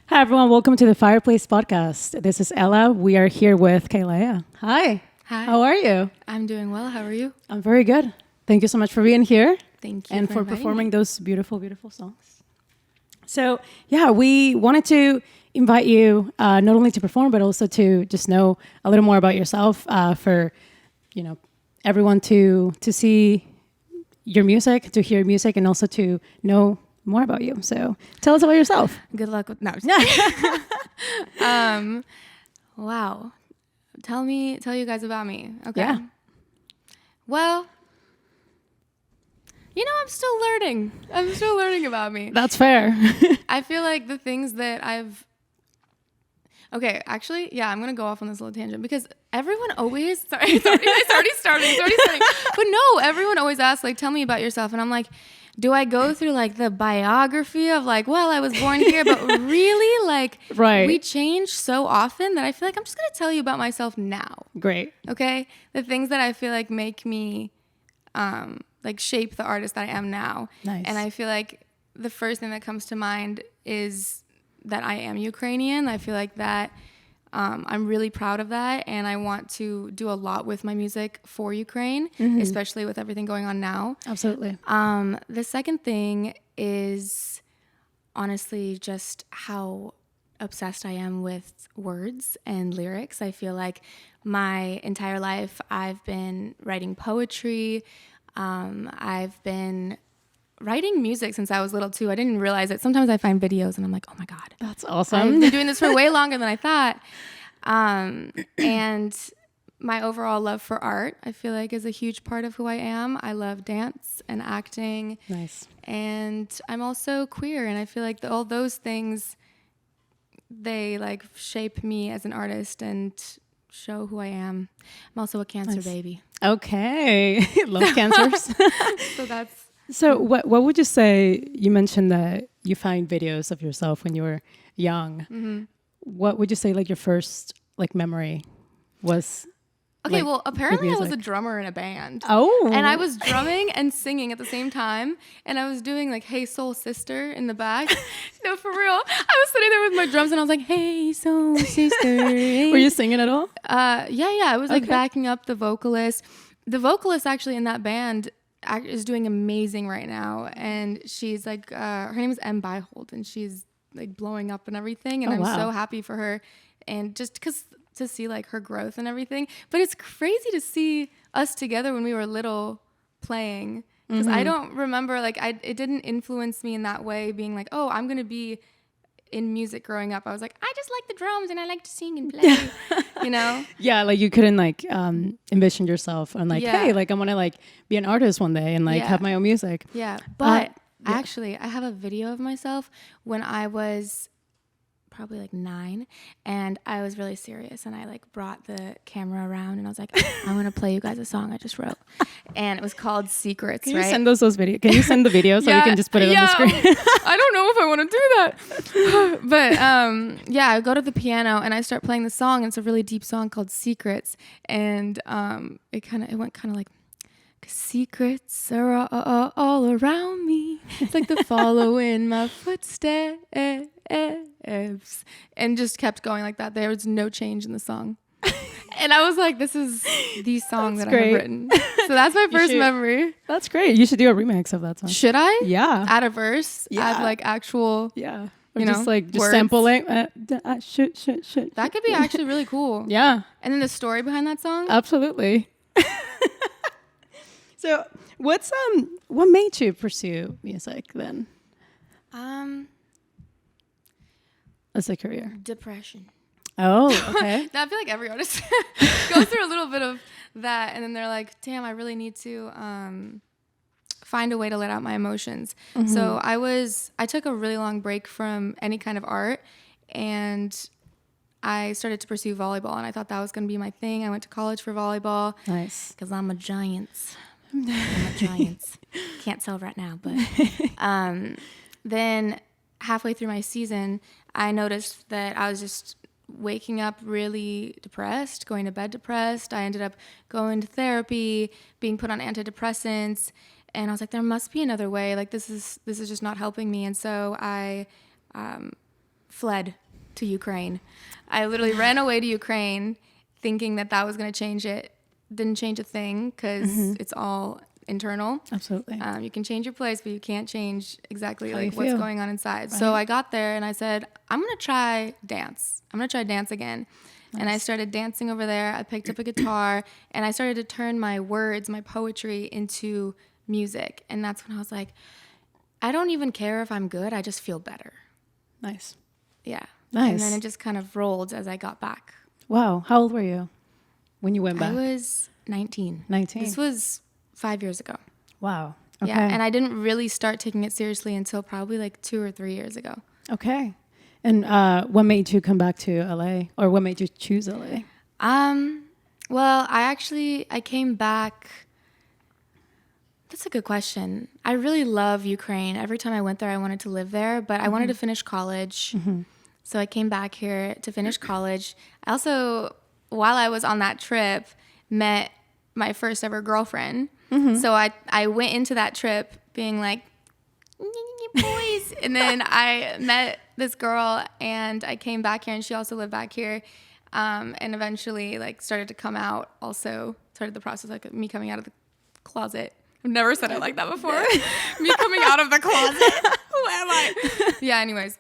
Hi, everyone. Welcome to the Fireplace Podcast. This is Ella. We are here with KAILAYA. Hi. Hi. How are you? I'm doing well. How are you? I'm very good. Thank you so much for being here. Thank you. And for performing those beautiful, beautiful songs. So, yeah, we wanted to invite you not only to perform, but also to just know a little more about yourself for, everyone to see your music, to hear music, and also to know more about you. So tell us about yourself. Good luck with wow. Tell you guys about me. Okay. Yeah. Well, I'm still learning. I'm still learning about me. That's fair. I feel like the things that okay, actually, yeah, I'm going to go off on this little tangent because everyone always, it's already starting. But no, everyone always asks, like, tell me about yourself. And I'm like, do I go through like the biography of like, well, I was born here, but really like, right. We change so often that I feel like I'm just going to tell you about myself now. Great. Okay. The things that I feel like make me, like shape the artist that I am now. Nice. And I feel like the first thing that comes to mind is that I am Ukrainian. I feel like that I'm really proud of that, and I want to do a lot with my music for Ukraine, especially with everything going on now. Absolutely. The second thing is honestly just how obsessed I am with words and lyrics. I feel like my entire life I've been writing poetry. I've been writing music since I was little too. I didn't realize it. Sometimes I find videos and I'm like, oh my God. That's awesome. I've been doing this for way longer than I thought. And my overall love for art, I feel like, is a huge part of who I am. I love dance and acting. Nice. And I'm also queer. And I feel like all those things, they like shape me as an artist and show who I am. I'm also a Cancer baby. Okay. Love cancers. So that's... So what would you say, you mentioned that you find videos of yourself when you were young. Mm-hmm. What would you say like your first like memory was? Okay, like, well, apparently I was a drummer in a band. Oh. And I was drumming and singing at the same time. And I was doing like, Hey Soul Sister in the back. No, for real. I was sitting there with my drums and I was like, Hey Soul Sister. Were you singing at all? Yeah. I was like backing up the vocalist. The vocalist actually in that band is doing amazing right now, and she's like her name is M. Byhold, and she's like blowing up and everything, and I'm so happy for her, and just because to see like her growth and everything. But it's crazy to see us together when we were little playing, because I don't remember like it didn't influence me in that way, being like, oh, I'm gonna be in music growing up. I was like, I just like the drums and I like to sing and play, Yeah, like you couldn't like envision yourself and like, hey, like I want to like be an artist one day and like have my own music. Yeah, but actually I have a video of myself when I was probably like 9, and I was really serious, and I like brought the camera around and I was like, I'm gonna play you guys a song I just wrote, and it was called Secrets. Can you send those videos? Can you send the video so we can just put it on the screen? I don't know if I want to do that. But I go to the piano and I start playing the song, and it's a really deep song called Secrets, and it went kind of like, secrets are all around me. It's like the following my footsteps, and just kept going like that. There was no change in the song. And I was like, this is the song that I have written. So that's my first memory. That's great. You should do a remix of that song. Should I? Yeah. Add a verse? Yeah. Add like actual... Yeah. Or just sampling. Should. That could be actually really cool. Yeah. And then the story behind that song? Absolutely. So what made you pursue music then? As a career? Depression. Oh, okay. I feel like every artist goes through a little bit of that, and then they're like, damn, I really need to find a way to let out my emotions. Mm-hmm. So I took a really long break from any kind of art, and I started to pursue volleyball, and I thought that was going to be my thing. I went to college for volleyball. Nice. Because I'm a Giants. Can't tell right now, but then halfway through my season, I noticed that I was just waking up really depressed, going to bed depressed. I ended up going to therapy, being put on antidepressants, and I was like, there must be another way. Like this is just not helping me. And so I fled to Ukraine. I literally ran away to Ukraine thinking that was going to change it. Didn't change a thing because it's all internal. Absolutely. You can change your place, but you can't change exactly How like you what's feel. going on inside. Right. So I got there and I said, I'm going to try dance. I'm going to try dance again. Nice. And I started dancing over there. I picked up a guitar and I started to turn my words, my poetry into music. And that's when I was like, I don't even care if I'm good. I just feel better. Nice. Yeah. Nice. And then it just kind of rolled as I got back. Wow. How old were you when you went back? I was 19. 19. This was 5 years ago. Wow. Okay. Yeah, and I didn't really start taking it seriously until probably like 2 or 3 years ago. Okay. And what made you come back to LA, or what made you choose LA? Well, I came back. That's a good question. I really love Ukraine. Every time I went there, I wanted to live there, but I wanted to finish college. So I came back here to finish college. I also, while I was on that trip, met my first ever girlfriend. So I went into that trip being like, boys. And then I met this girl and I came back here and she also lived back here. And eventually like started to come out, also started the process like me coming out of the closet. I've never said it like that before. Me coming out of the closet. Who am I? Yeah, anyways.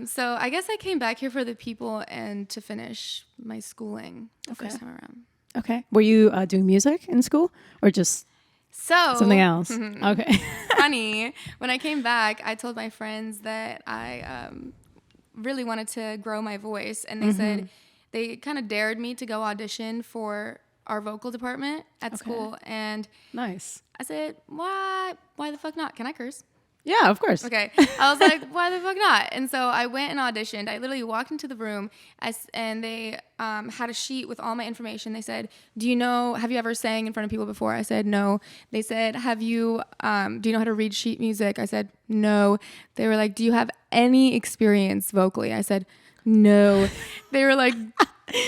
So I guess I came back here for the people and to finish my schooling the first time around. Okay. Were you doing music in school or just something else? Okay. Funny. When I came back, I told my friends that I really wanted to grow my voice. And they said, they kind of dared me to go audition for our vocal department at school. And nice. I said, why the fuck not? Can I curse? Yeah, of course. Okay. I was like, why the fuck not? And so I went and auditioned. I literally walked into the room and they had a sheet with all my information. They said, have you ever sang in front of people before? I said, no. They said, do you know how to read sheet music? I said, no. They were like, do you have any experience vocally? I said, no. They were like,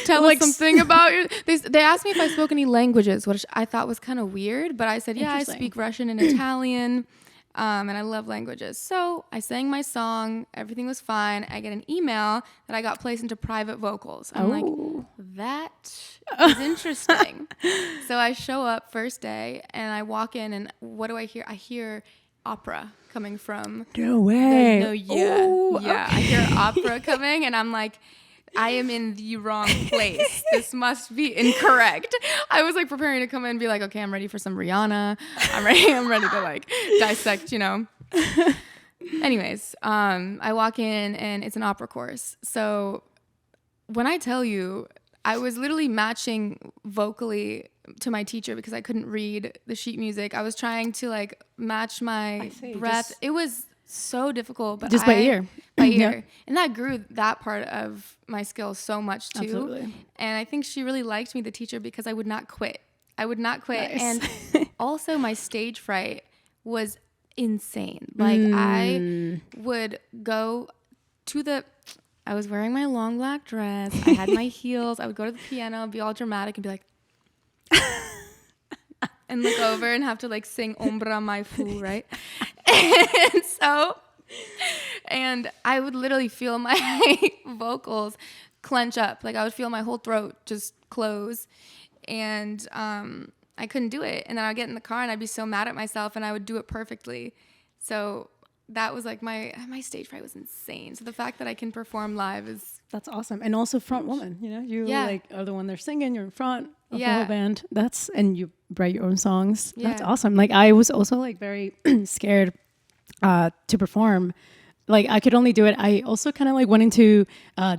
tell us something about your... They asked me if I spoke any languages, which I thought was kind of weird. But I said, yeah, I speak Russian and Italian. And I love languages. So I sang my song. Everything was fine. I get an email that I got placed into private vocals. I'm like, that is interesting. So I show up first day and I walk in and what do I hear? I hear opera coming from... No way. Yeah. I hear opera coming and I'm like... I am in the wrong place. This must be incorrect. I was like preparing to come in and be like, okay, I'm ready for some Rihanna. I'm ready to like dissect, Anyways, I walk in and it's an opera course. So when I tell you, I was literally matching vocally to my teacher because I couldn't read the sheet music. I was trying to like match my breath. It was so difficult, but just by ear. And that grew that part of my skills so much too. Absolutely. And I think she really liked me, the teacher, because I would not quit. Nice. And also my stage fright was insane. Like I would go to I was wearing my long black dress. I had my heels. I would go to the piano, be all dramatic and be like, and look over and have to like sing Ombra Mai Fu, right? And I would literally feel my vocals clench up. Like I would feel my whole throat just close. And I couldn't do it. And then I'd get in the car and I'd be so mad at myself and I would do it perfectly. So that was like my stage fright was insane. So the fact that I can perform live is... That's awesome. And also front woman, you like are the one they're singing, you're in front of the whole band. And you write your own songs. Yeah. That's awesome. Like I was also like very scared to perform. Like I could only do it. I also kind of like went into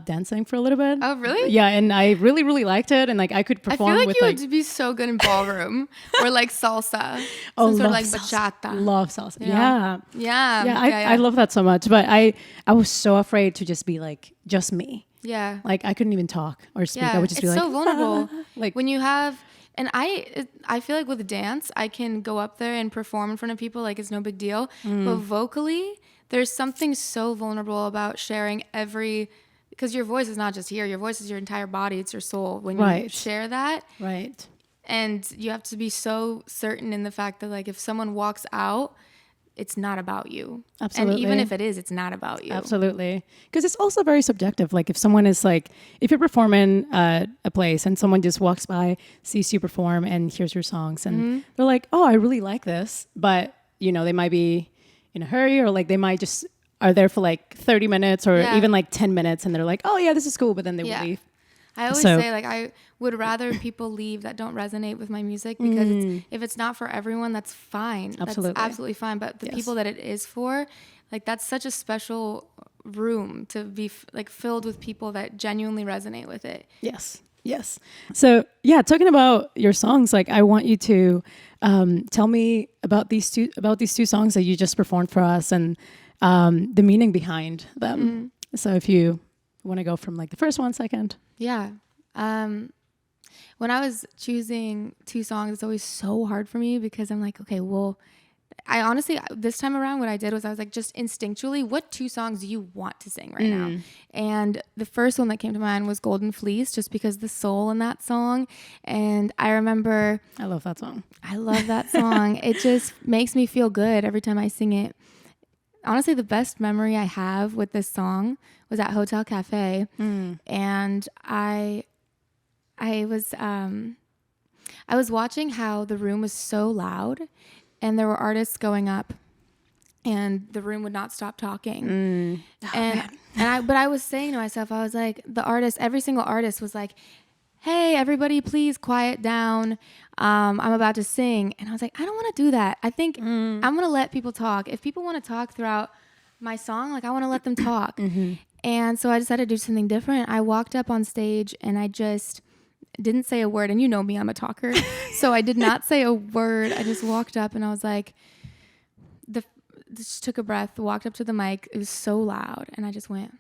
dancing for a little bit. Oh, really? Yeah, and I really, really liked it. And like I could perform. I feel like with, you would be so good in ballroom or like salsa. Love sort of like salsa. bachata. Love salsa. Yeah. I love that so much. But I was so afraid to just be like just me. Yeah. Like I couldn't even talk or speak. I would just be like, it's so vulnerable. Like when you have. And I feel like with dance, I can go up there and perform in front of people like it's no big deal. But vocally, there's something so vulnerable about sharing every because your voice is not just here. Your voice is your entire body. It's your soul. When you share that. Right. And you have to be so certain in the fact that like if someone walks out, it's not about you. Absolutely. And even if it is, it's not about you. Absolutely. Because it's also very subjective. Like if someone is like, if you're performing a place and someone just walks by, sees you perform and hears your songs and they're like, oh, I really like this. But, you know, they might be in a hurry or like they might just are there for like 30 minutes or even like 10 minutes and they're like, oh yeah, this is cool. But then they will leave. I always say, like, I would rather people leave that don't resonate with my music because if it's not for everyone, that's fine. Absolutely. That's absolutely fine. But the people that it is for, like, that's such a special room to be, like, filled with people that genuinely resonate with it. Yes. Yes. So, yeah, talking about your songs, like, I want you to tell me about these two songs that you just performed for us and the meaning behind them. So if you want to go from, like, the first one, second. Yeah. When I was choosing two songs, it's always so hard for me because I'm like, okay, well, I honestly, this time around, what I did was I was like, just instinctually, what two songs do you want to sing right now? And the first one that came to mind was Golden Fleece, just because the soul in that song. And I remember... I love that song. I love that song. It just makes me feel good every time I sing it. Honestly, the best memory I have with this song was at Hotel Cafe. And I was watching how the room was so loud and there were artists going up and the room would not stop talking. But I was saying to myself, I was like, every single artist was like, hey, everybody, please quiet down. I'm about to sing. And I was like, I don't want to do that. I think I'm going to let people talk. If people want to talk throughout my song, like I want to let them talk. And so I decided to do something different. I walked up on stage and I just didn't say a word. And you know me, I'm a talker. So I did not say a word. I just walked up and I was like, just took a breath, walked up to the mic. It was so loud. And I just went,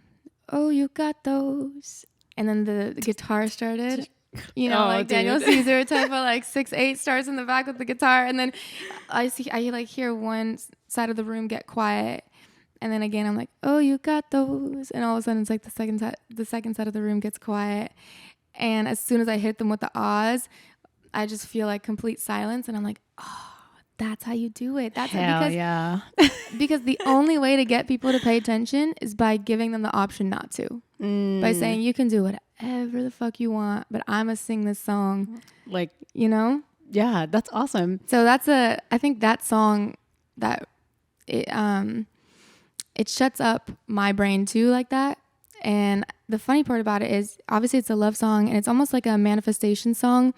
oh, you got those. And then the guitar started, you know, like Daniel Caesar type of like 6/8 starts in the back with the guitar. And then I like hear one side of the room get quiet. And then again, I'm like, oh, you got those. And all of a sudden it's like the second side of the room gets quiet. And as soon as I hit them with the ahs, I just feel like complete silence. And I'm like, oh, that's how you do it. That's because the only way to get people to pay attention is by giving them the option not to. By saying you can do whatever the fuck you want, but I'm gonna sing this song. Like, you know? Yeah, that's awesome. So I think that song that it shuts up my brain too like that. And the funny part about it is obviously it's a love song and it's almost like a manifestation song.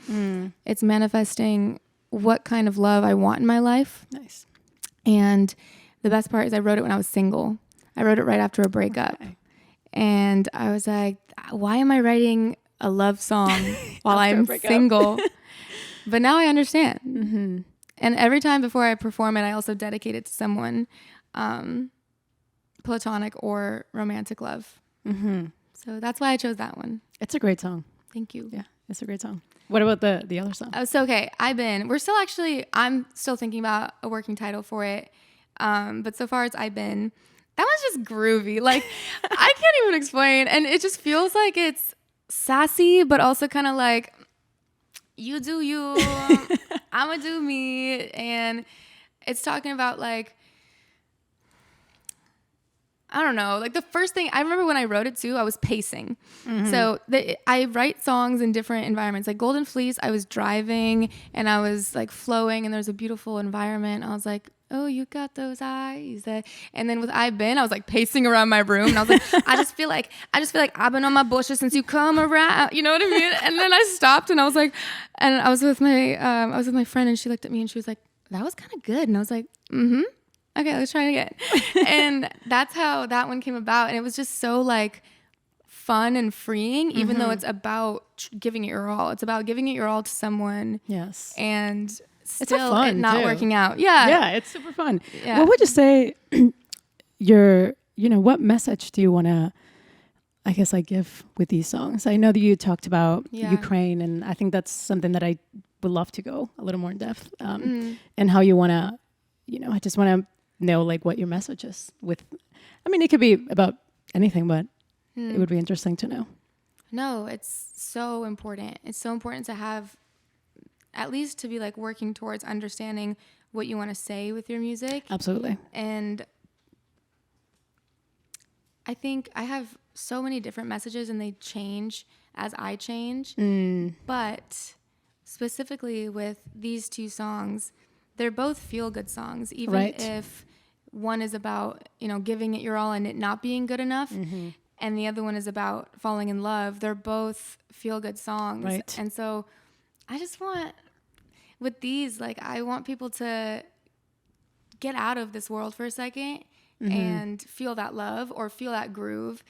It's manifesting what kind of love I want in my life. Nice. And the best part is I wrote it when I was single. I wrote it right after a breakup. Okay. And I was like, why am I writing a love song while I'm single? But now I understand. And every time before I perform it, I also dedicate it to someone, platonic or romantic love. So that's why I chose that one. It's a great song. Thank you. Yeah, it's a great song. What about the other song? So, okay, I'm still thinking about a working title for it. But so far it's I've Been. That one's just groovy. Like, I can't even explain. And it just feels like it's sassy, but also kind of like, you do you, I'ma do me. And it's talking about like, I don't know. Like the first thing, I remember when I wrote it too, I was pacing. So I write songs in different environments. Like Golden Fleece, I was driving and I was like flowing and there's a beautiful environment. I was like, oh, you got those eyes. And then with I've Been, I was like pacing around my room and I was like, I just feel like I've been on my bushes since you come around. You know what I mean? And then I stopped and I was like, and I was with my friend and she looked at me and she was like, that was kind of good. And I was like, okay, let's try it again. And that's how that one came about. And it was just so like fun and freeing, even though it's about giving it your all. It's about giving it your all to someone. Yes. And still it not working out. Yeah. Yeah, it's super fun. Yeah. What would you say what message do you want to, I guess, like give with these songs? I know that you talked about Ukraine, and I think that's something that I would love to go a little more in depth and how you want to, I just want to know like what your message is with, I mean, it could be about anything, but It would be interesting to know. No, it's so important. It's so important to have, at least to be like working towards understanding what you want to say with your music. Absolutely. And I think I have so many different messages and they change as I change. But specifically with these two songs, they're both feel-good songs, even if one is about, giving it your all and it not being good enough, and the other one is about falling in love. They're both feel-good songs. Right. And so I just want, with these, like, I want people to get out of this world for a second and feel that love or feel that groove.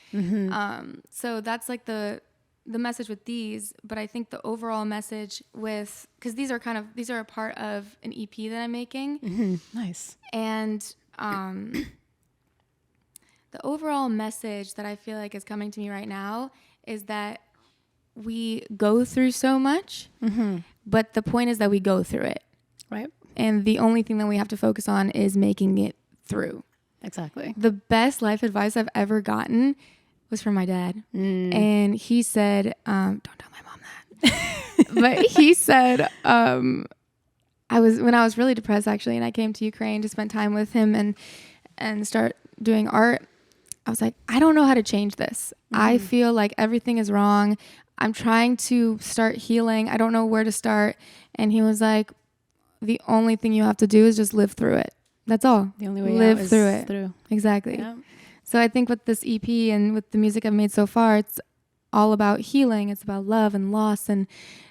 So that's like the message with these, but I think the overall message with, because these are a part of an EP that I'm making. Nice. And the overall message that I feel like is coming to me right now is that we go through so much, but the point is that we go through it. Right. And the only thing that we have to focus on is making it through. Exactly. The best life advice I've ever gotten was from my dad. And he said, don't tell my mom that. But he said, when I was really depressed actually, and I came to Ukraine to spend time with him and start doing art, I was like, I don't know how to change this. I feel like everything is wrong. I'm trying to start healing. I don't know where to start. And he was like, the only thing you have to do is just live through it. That's all. The only way live out is through it. Through. Exactly. Yeah. So I think with this EP and with the music I've made so far, it's all about healing. It's about love and loss and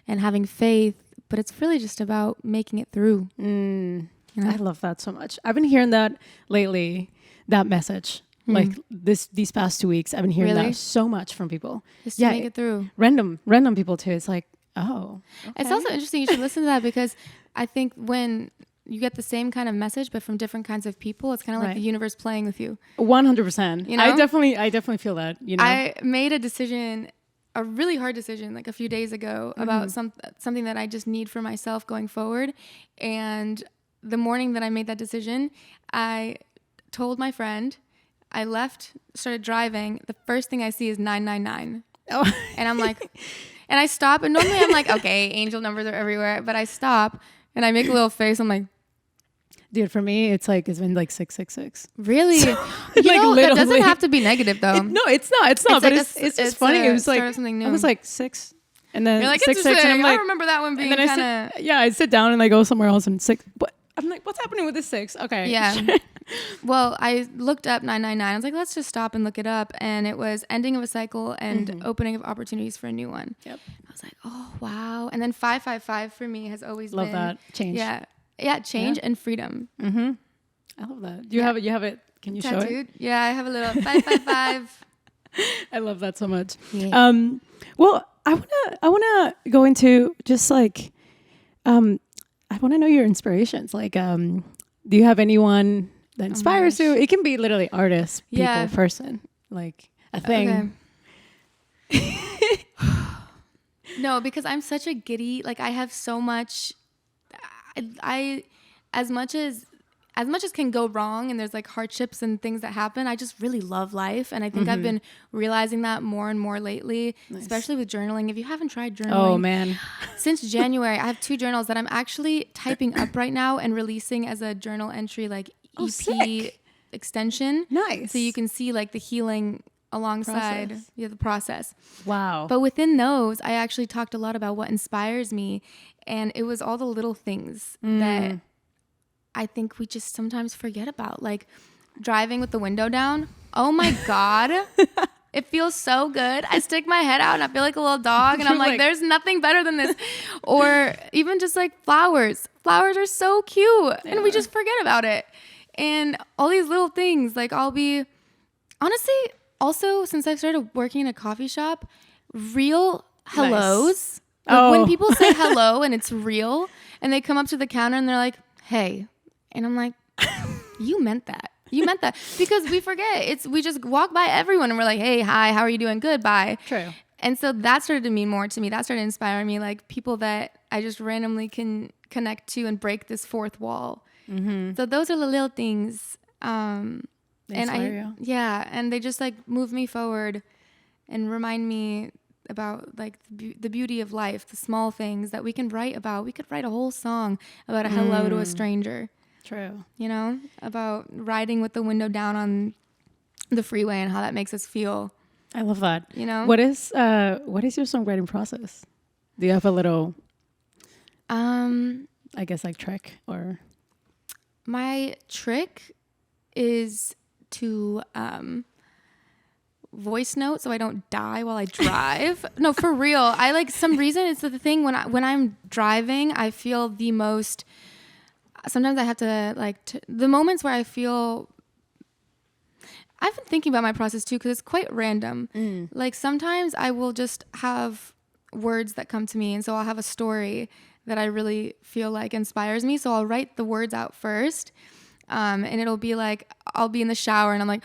having faith. But it's really just about making it through. I love that so much. I've been hearing that lately, that message. Like these past 2 weeks, I've been hearing that so much from people. Just to make it through. Random people too. It's like, oh. Okay. It's also interesting. You should listen to that because I think when you get the same kind of message, but from different kinds of people, it's kind of like the universe playing with you. 100%. I definitely feel that. I made a decision, a really hard decision, like a few days ago about something that I just need for myself going forward. And the morning that I made that decision, I told my friend, I left, started driving. The first thing I see is 999. Oh. And I'm like, and I stop. And normally I'm like, okay, angel numbers are everywhere. But I stop and I make a little face. I'm like, dude, for me, it's been like 666. Really? So, it doesn't have to be negative though. No, it's not. It's not. But it's just funny. It was like something new. I was like 6, and then you're like 6, and I'm like, I remember that one being kind of. Yeah, I sit down and I go somewhere else and 6. But I'm like, what's happening with this 6? Okay. Yeah. Well, I looked up 999. I was like, let's just stop and look it up, and it was ending of a cycle and opening of opportunities for a new one. Yep. I was like, oh wow. And then 555 for me has always love been that change. Yeah, change and freedom. I love that. You have it. Can you tattooed? show it? Yeah, I have a little 555. I love that so much. Yeah. Well, I wanna go into just like, I want to know your inspirations. Like, do you have anyone that inspires you? It can be literally artist, people, person, like a thing. Okay. No, because I'm such a giddy. Like I have so much. I as much as can go wrong, and there's like hardships and things that happen. I just really love life, and I think I've been realizing that more and more lately, especially with journaling. If you haven't tried journaling, oh man, since January, I have 2 journals that I'm actually typing up right now and releasing as a journal entry, like EP extension. Nice. So you can see like the healing alongside the process. Wow. But within those, I actually talked a lot about what inspires me, and it was all the little things that I think we just sometimes forget about, like driving with the window down. Oh my God. It feels so good. I stick my head out and I feel like a little dog, and I'm like, there's nothing better than this. Or even just like flowers. Flowers are so cute, and we just forget about it. And all these little things, like I'll be, honestly, also since I've started working in a coffee shop, real hellos. Like when people say hello and it's real, and they come up to the counter and they're like, hey. And I'm like, you meant that. You meant that. Because we forget. We just walk by everyone and we're like, hey, hi, how are you doing? Good, bye. True. And so that started to mean more to me. That started inspiring me, like people that I just randomly can connect to and break this fourth wall. So those are the little things. They inspire you. And they just like move me forward and remind me about like the beauty of life, the small things that we can write about. We could write a whole song about a hello to a stranger. True. You know, about riding with the window down on the freeway and how that makes us feel. I love that. You know, what is your songwriting process? Do you have a little, I guess, like trick or? My trick is to voice note so I don't die while I drive. No, for real. I like some reason it's the thing when I'm driving, I feel the most. Sometimes I have to like the moments where I feel. I've been thinking about my process too because it's quite random. Like sometimes I will just have words that come to me, and so I'll have a story that I really feel like inspires me. So I'll write the words out first, and it'll be like I'll be in the shower and I'm like,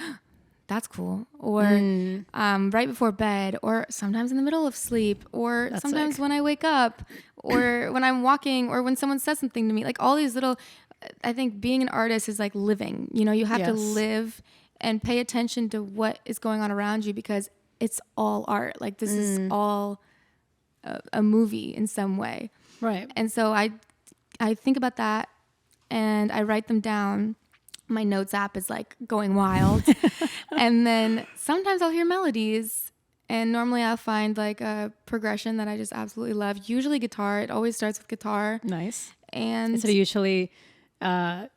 that's cool. Or right before bed, or sometimes in the middle of sleep, or that's sometimes sick. when I wake up, or when I'm walking, or when someone says something to me. Like all these little. I think being an artist is like living. You know, you have to live and pay attention to what is going on around you because it's all art. Like this is all a movie in some way. Right. And so I think about that and I write them down. My notes app is like going wild. And then sometimes I'll hear melodies and normally I'll find like a progression that I just absolutely love. Usually guitar. It always starts with guitar. Nice. And is it usually a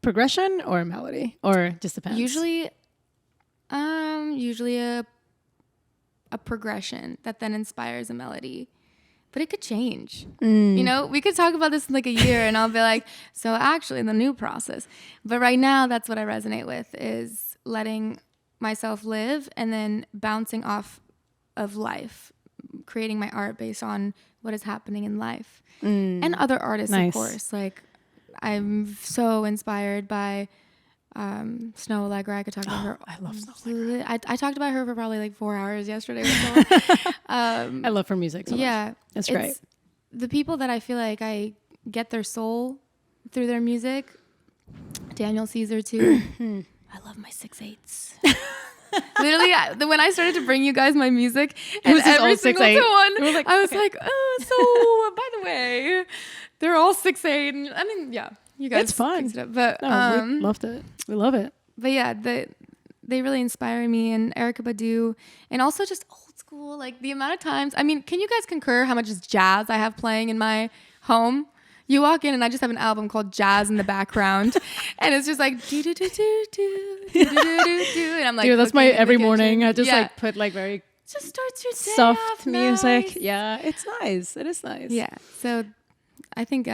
progression or a melody or just depends? Usually a progression that then inspires a melody. But it could change. You know, we could talk about this in like a year and I'll be like, so actually the new process. But right now, that's what I resonate with is letting myself live and then bouncing off of life, creating my art based on what is happening in life. And other artists, nice. Of course. Like I'm so inspired by Snow Allegra. I could talk about her. I love Snow Allegra. I talked about her for probably like 4 hours yesterday. With someone. I love her music so much. It's great. The people that I feel like I get their soul through their music. Daniel Caesar too. I love my 6/8. Literally, when I started to bring you guys my music, and every single one, like, I was like, oh, so by the way, they're all 6/8. And, I mean, yeah. You guys, it's fun. It up, but we loved it. We love it. But yeah, they really inspire me, and Erykah Badu, and also just old school. Like the amount of times. I mean, can you guys concur how much jazz I have playing in my home? You walk in and I just have an album called Jazz in the background, and it's just like do do do do do do do do, and I'm like, dude, that's my every morning. I just like put like very just starts your day soft off music. Nice. Yeah, it's nice. It is nice. Yeah. So I think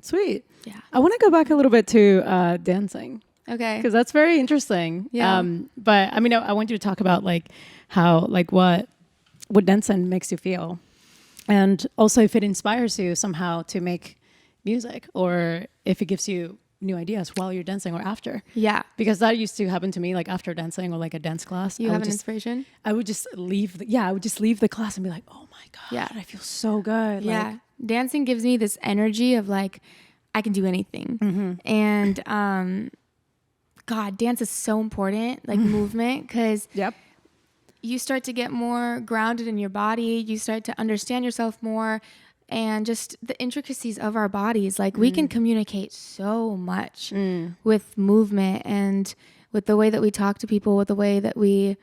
sweet. Yeah. I want to go back a little bit to dancing. Okay. Because that's very interesting. Yeah. But I mean, I want you to talk about like how, like what dancing makes you feel. And also if it inspires you somehow to make music or if it gives you new ideas while you're dancing or after. Yeah. Because that used to happen to me like after dancing or like a dance class. You have an inspiration? I would just leave. I would just leave the class and be like, oh my God, I feel so good. Yeah. Like, dancing gives me this energy of like, I can do anything. And God, dance is so important, like movement, because you start to get more grounded in your body. You start to understand yourself more and just the intricacies of our bodies. Like we can communicate so much with movement and with the way that we talk to people, with the way that we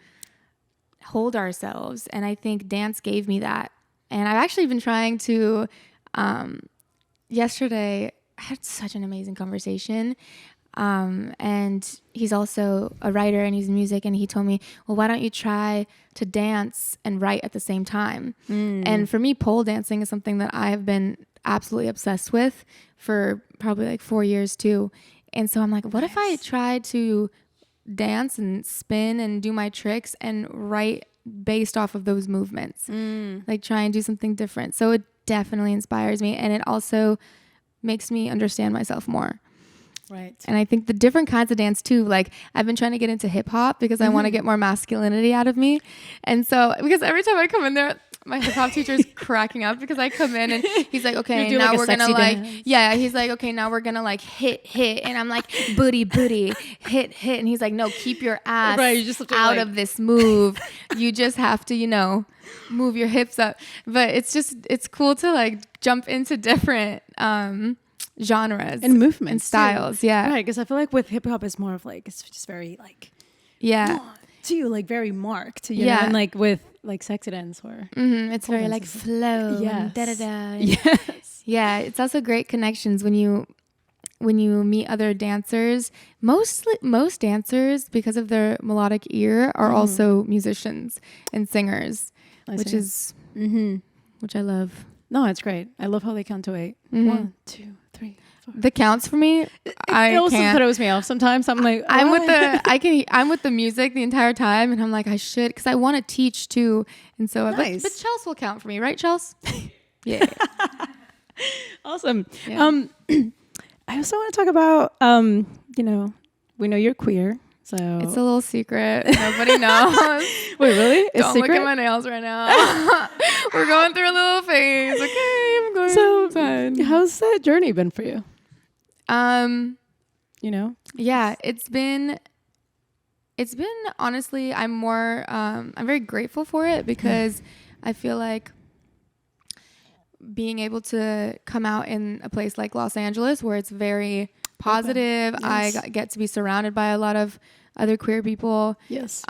hold ourselves. And I think dance gave me that. And I've actually been trying to, yesterday, I had such an amazing conversation. And he's also a writer and he's music. And he told me, well, why don't you try to dance and write at the same time? And for me, pole dancing is something that I have been absolutely obsessed with for probably like 4 years too. And so I'm like, what if I tried to dance and spin and do my tricks and write based off of those movements? Like try and do something different. So it definitely inspires me. And it also makes me understand myself more. Right. And I think the different kinds of dance too, like I've been trying to get into hip hop because I want to get more masculinity out of me. And so, because every time I come in there, my hip hop teacher is cracking up because I come in and he's like, okay, do now like a we're gonna sexy like, dance. yeah, he's like, okay, now we're gonna like hit, and I'm like, booty, hit, and he's like, no, keep your ass Right, you just have to, out like- of this move. You just have to, move your hips up. But it's cool to like jump into different genres And movements and too. styles. Yeah, Right, because I feel like with hip hop, it's more of like, it's just very like, yeah. 1, 2, like very marked, you Yeah. know? And like with like sexy dance or. It's very dance like is- flow Yes. and da-da-da. Yes. Yeah, it's also great connections when you meet other dancers. Most dancers, because of their melodic ear, are also musicians and singers, which see. is Mm-hmm. which I love. No, it's great. I love how they count to 8. 1, 2, 3, 4. The counts for me, I It also can't. throws me off sometimes. I'm like, I'm with why? I'm with the music the entire time, and I'm like, I should, because I want to teach too, and so Nice. but Chelsea will count for me, right, Chelsea? Yeah. Awesome. Yeah. I also want to talk about, we know you're queer, so It's a little secret. Nobody knows. wait, really? It's Don't look secret? at my nails right now. We're going through a little phase. Okay, I'm going So, inside. how's that journey been for you? You know, Yeah, it's been honestly, I'm very grateful for it because I feel like being able to come out in a place like Los Angeles where it's very positive. Yes. I get to be surrounded by a lot of other queer people. yes,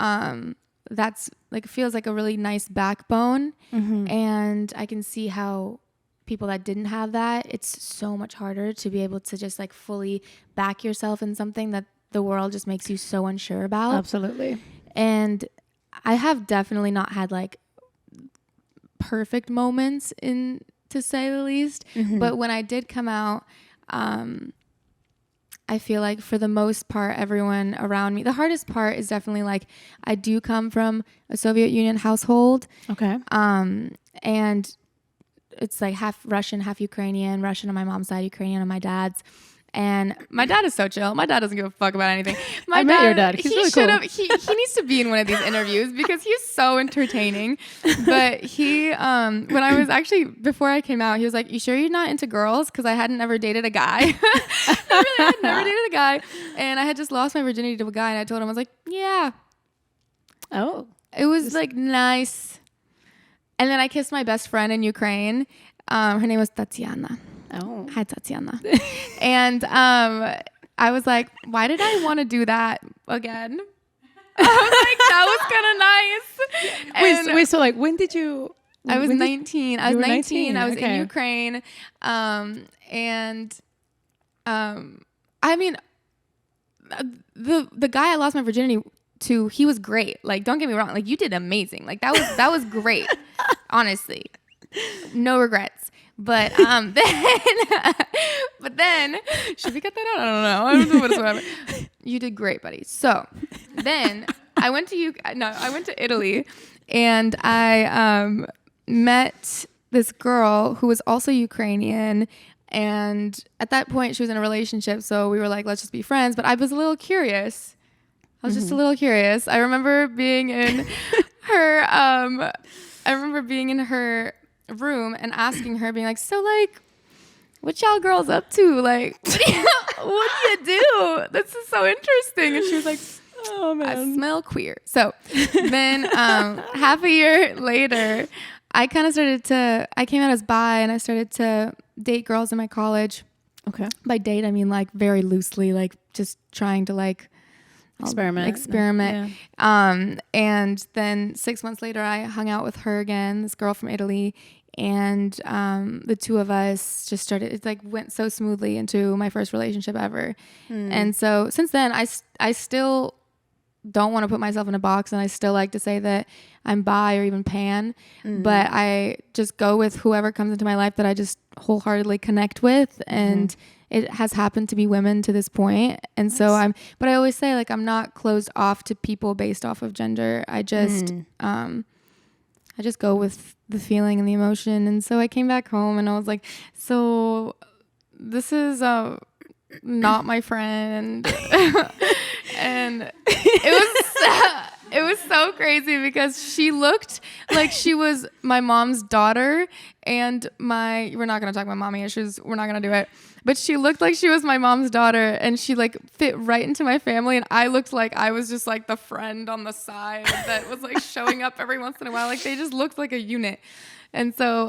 That's like, feels like a really nice backbone. Mm-hmm. And I can see how people that didn't have that, it's so much harder to be able to just like fully back yourself in something that the world just makes you so unsure about. absolutely. And I have definitely not had like perfect moments, to say the least. Mm-hmm. But when I did come out, I feel like for the most part, everyone around me, the hardest part is definitely like, I do come from a Soviet Union household. Okay. And it's like half Russian, half Ukrainian. Russian on my mom's side, Ukrainian on my dad's. And my dad is so chill. My dad doesn't give a fuck about anything. I met your dad. He's really cool. He needs to be in one of these interviews because he's so entertaining. But he, when I was actually, before I came out, he was like, "You sure you're not into girls?" Because I hadn't ever dated a guy. I had never dated a guy. And I had just lost my virginity to a guy. And I told him, I was like, yeah. Oh, It was like nice. And then I kissed my best friend in Ukraine. Her name was Tatiana. oh, Hi, Tatiana. And I was like, why did I want to do that again? I was like, that was kind of nice. wait. So like, when did you? I was when did- 19. I you was were 19. I was okay. in Ukraine. I mean, the guy I lost my virginity to, he was great. Like, don't get me wrong. Like, you did amazing. Like, that was great. Honestly, no regrets. But then should we cut that out? I don't know whatsoever. You did great, buddy. So then I went to Italy, and I met this girl who was also Ukrainian. And at that point, she was in a relationship, so we were like, let's just be friends. But I was a little curious. I was just a little curious. I remember being in her room and asking her, being like, so like, what y'all girls up to? Like, what do you do? This is so interesting. And she was like, Oh man. I smell queer. So then half a year later, I came out as bi, and I started to date girls in my college. Okay. By date, I mean like very loosely, like just trying to like experiment. Yeah. And then 6 months later, I hung out with her again, this girl from Italy. And the two of us just started, it like went so smoothly into my first relationship ever. And so since then, I still don't want to put myself in a box, and I still like to say that I'm bi or even pan, but I just go with whoever comes into my life that I just wholeheartedly connect with. And it has happened to be women to this point. And so but I always say, like, I'm not closed off to people based off of gender. I just go with the feeling and the emotion. And so I came back home, and I was like, so this is not my friend. And it It was so crazy because she looked like she was my mom's daughter and we're not going to talk about mommy issues. We're not going to do it. But she looked like she was my mom's daughter and she like fit right into my family. And I looked like I was just like the friend on the side that was like showing up every once in a while. Like they just looked like a unit. And so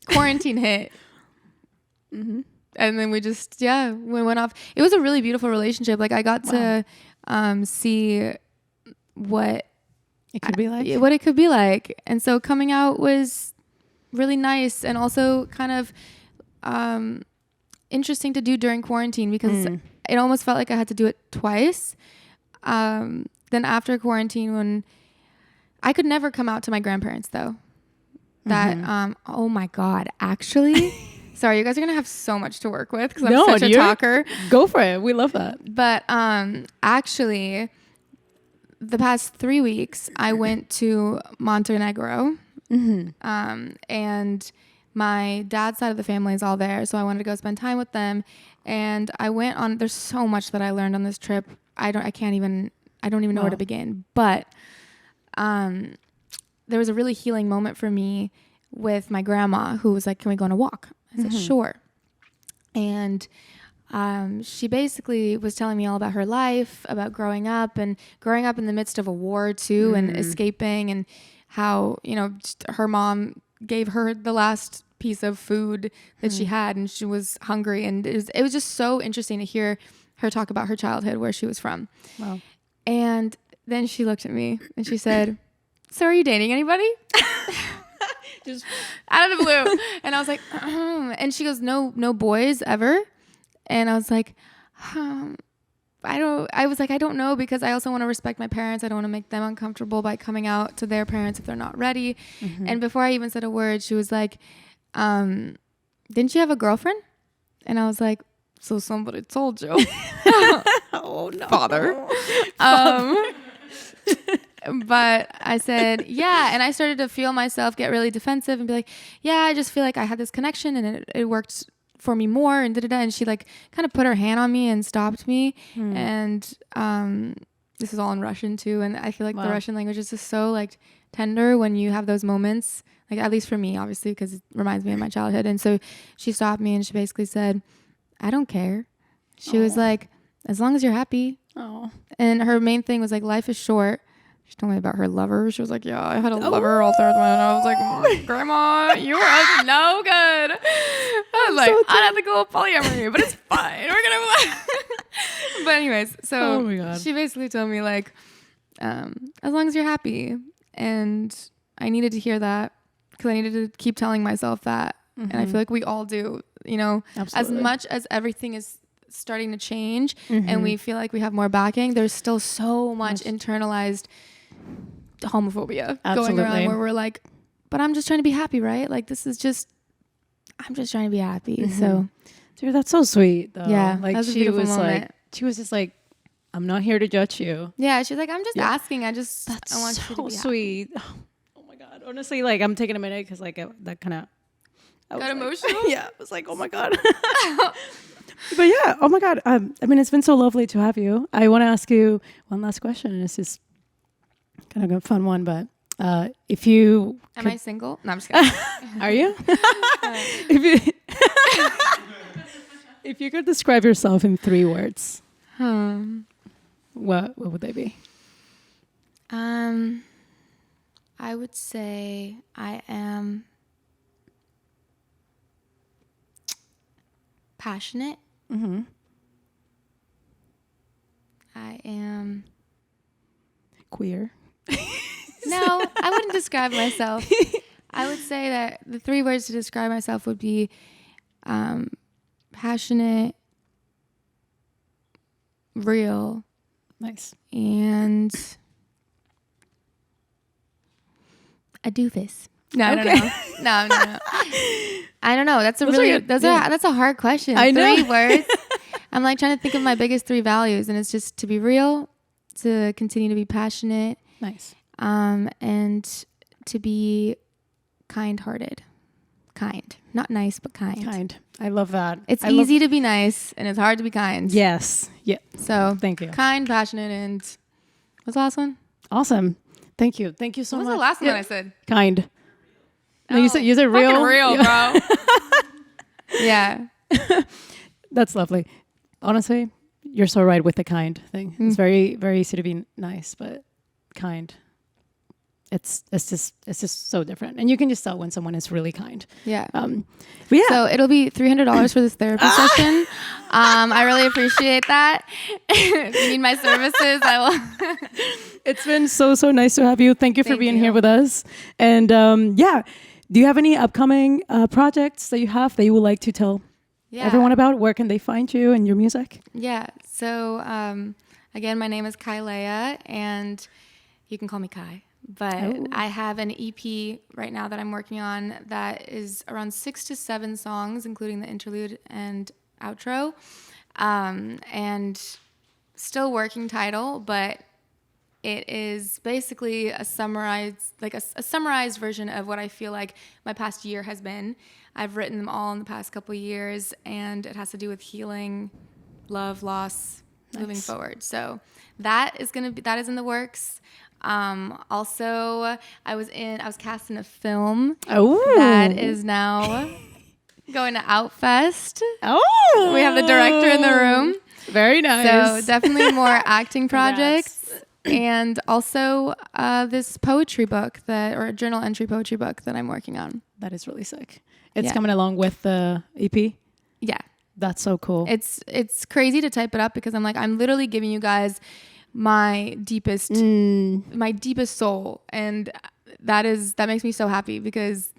quarantine hit. Mm-hmm. And then we went off. It was a really beautiful relationship. Like I got to see what it could be like. What it could be like. And so coming out was really nice and also kind of interesting to do during quarantine because it almost felt like I had to do it twice. Then after quarantine, when I could never come out to my grandparents though. That oh my God, actually sorry, you guys are gonna have so much to work with because I'm such a talker. Go for it. We love that. But actually the past 3 weeks I went to Montenegro. And my dad's side of the family is all there, so I wanted to go spend time with them. And I went on. There's so much that I learned on this trip. I don't even know where to begin. But there was a really healing moment for me with my grandma, who was like, "Can we go on a walk?" I said, "Sure." And she basically was telling me all about her life, about growing up in the midst of a war too, and escaping, and how, you know, her mom gave her the last piece of food that she had, and she was hungry, and it was just so interesting to hear her talk about her childhood, where she was from. Wow. And then she looked at me and she said, "So are you dating anybody?" Just out of the blue. And I was like, and she goes, no boys ever. And I was like, I don't know, because I also want to respect my parents. I don't want to make them uncomfortable by coming out to their parents if they're not ready. And before I even said a word, she was like, didn't you have a girlfriend? And I was like, so somebody told you. Oh no, father. But I said, yeah. And I started to feel myself get really defensive and be like, yeah, I just feel like I had this connection and it worked for me more, and da-da-da. And she like kind of put her hand on me and stopped me. And this is all in Russian too. And I feel like the Russian language is just so like tender when you have those moments, like at least for me, obviously, because it reminds me of my childhood. And so she stopped me and she basically said, I don't care. She was like, as long as you're happy. And her main thing was like, life is short. She told me about her lover. She was like, yeah, I had a lover all throughout the night. And I was like, Grandma, you are no good. I was like, unethical polyamory, but it's fine. We're gonna But anyways, so she basically told me like, as long as you're happy. And I needed to hear that because I needed to keep telling myself that. And I feel like we all do, you know. Absolutely. As much as everything is starting to change and we feel like we have more backing, there's still so much internalized homophobia going around where we're like, but I'm just trying to be happy, right? Like I'm just trying to be happy. So dude, that's so sweet though. Yeah, like she was just like, I'm not here to judge you. Yeah, she's like, I'm just asking. I want you to be sweet happy. Oh my God, honestly, like I'm taking a minute because like that kind of got emotional. Yeah, I was like, oh my God. But yeah, oh my God. I mean, it's been so lovely to have you. I want to ask you one last question. It's just kind of a fun one, but if you... Am I single? No, I'm just kidding. Are you? If you could describe yourself in 3 words, what would they be? I would say I am passionate. I am queer. No, I wouldn't describe myself. I would say that the 3 words to describe myself would be passionate, real, nice, and a doofus. No, I don't know. No. I don't know. That's a hard question. I know. 3 words. I'm like trying to think of my biggest 3 values, and it's just to be real, to continue to be passionate, nice, and to be kind-hearted. Kind, not nice, but kind. Kind. I love that. It's easy to be nice, and it's hard to be kind. Yes. Yeah. So thank you. Kind, passionate, and what's the last one? Awesome. Thank you. Thank you so What much. was the last one I said? Kind. No, Oh, you said real. Fucking real, bro. Yeah. That's lovely. Honestly, you're so right with the kind thing. It's very, very easy to be nice, but kind. It's just so different, and you can just tell when someone is really kind. Yeah. But yeah. So it'll be $300 for this therapy session. I really appreciate that. If you need my services, I will. It's been so nice to have you. Thank you for Thank being you. here with us. And yeah, do you have any upcoming projects that you have that you would like to tell everyone about? Where can they find you and your music? Yeah. So again, my name is KAILAYA, and you can call me Kai. But I have an EP right now that I'm working on that is around 6 to 7 songs, including the interlude and outro. And still working title, but it is basically a summarized version of what I feel like my past year has been. I've written them all in the past couple of years, and it has to do with healing, love, loss, moving forward. So that is in the works. Also, I was cast in a film that is now going to Outfest. Oh, We have the director in the room. Very nice. So definitely more acting projects. And also this poetry book or a journal entry poetry book that I'm working on. That is really sick. It's coming along with the EP. Yeah. That's so cool. It's crazy to type it up because I'm literally giving you guys my deepest soul, and that makes me so happy because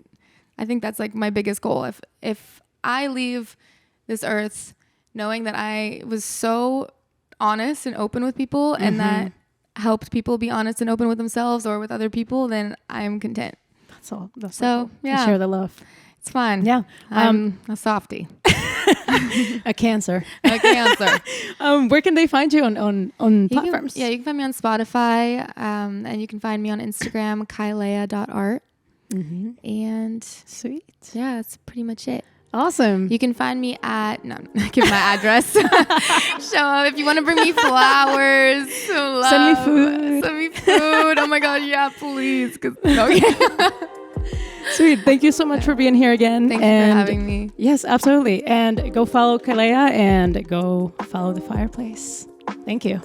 I think that's like my biggest goal. If I leave this earth knowing that I was so honest and open with people and that helped people be honest and open with themselves or with other people, then I'm content. That's all. That's so cool. yeah, Share the love. It's fine. Yeah. I'm a softie. A cancer. A cancer. Where can they find you on platforms? You can find me on Spotify, and you can find me on Instagram, kailaya.art. And sweet. Yeah, that's pretty much it. Awesome. You can find me give my address. Show up if you want to bring me flowers. Love. Send me food. Send me food. Oh my God, yeah, please. Okay. Sweet. Thank you so much for being here again. Thank you for having me. Yes, absolutely. And go follow KAILAYA and go follow the Fireplace. Thank you.